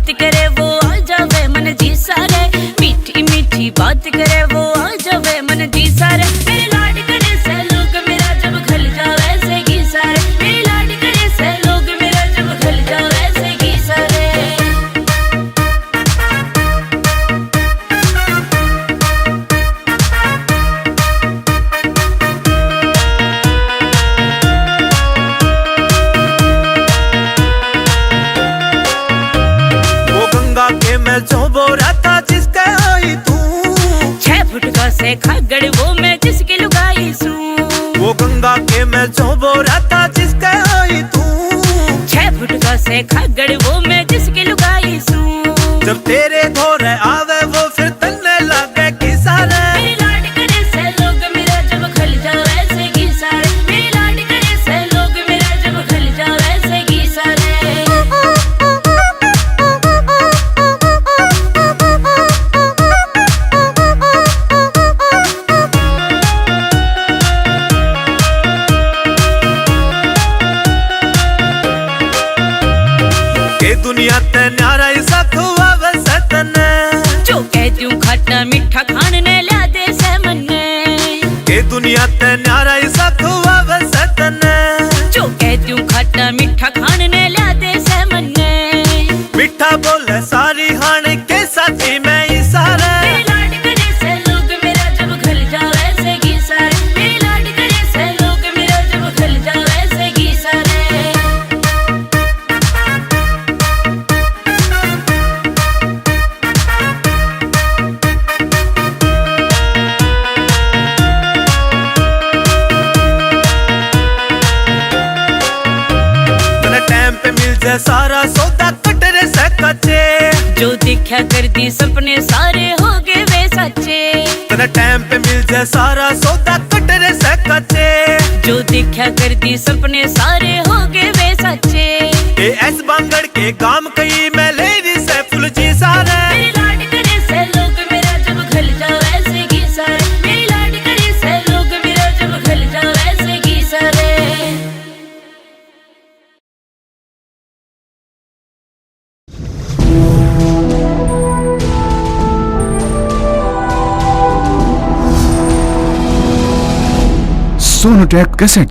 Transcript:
बात करे वो आ जावे मन जी सारे, मीठी मीठी बात करे वो आ जावे मन जी सारे। मेरे लाड करे से लोग मेरा जब खल जावे से घी सारे, मेरे लाड करे से लोग मेरा जब खल जावे से घी सारे। मैं जो बोरा था जिसके आई तू, 6 फुट का से खागड़ वो मैं जिसकी लुगाई सू। वो गंगा के मैं जो बोरा था जिसके आई तू, 6 फुट का से खागड़ वो मैं जिसकी लुगाई सू। जब तेरे घोरे आवे वो फिर तन्ने लागे की सारे। मेरे लाड करे से लोग मेरा जब खल जावे से घी सारे, मेरे लाड करे से लोग मेरा जब खल जावे से घी सारे। दुनिया ते न्यारा सा खुआवे से तन्ने, जो कह दूं खट्टा मीठा खान ने ला दे से मन्ने। के दुनिया ते न्यारा सा खुआवे से तन्ने, जो कह दूं खट्टा मीठा खान ने ला दे से मन्ने। मीठा बोले सारी हाण के साथी मैं ही सारे। मेरे लाड करे से लोग मेरा जब खल जावे से घी सारे, मेरे लाड करे से लोग मेरा जब खल जावे से घी सारे। सारा सौदा कटरे से कच्चे, जो दिखा कर दी सपने सारे हो गए वे सच्चे। तेरा टाइम पे मिल जाए सारा सौदा कटरे से कच्चे, जो दिखा कर दी सपने सारे हो गए वे सच्चे। ए एस बांगड़ के गाम कई मैं लेरी से फुल जी सारे। मेरे लाड करे से लोग मेरा जब खल जावे से घी सारे, मेरे लाड करे से लोग मेरा जब खल जावे से घी सारे। सोनोटेक कैसेट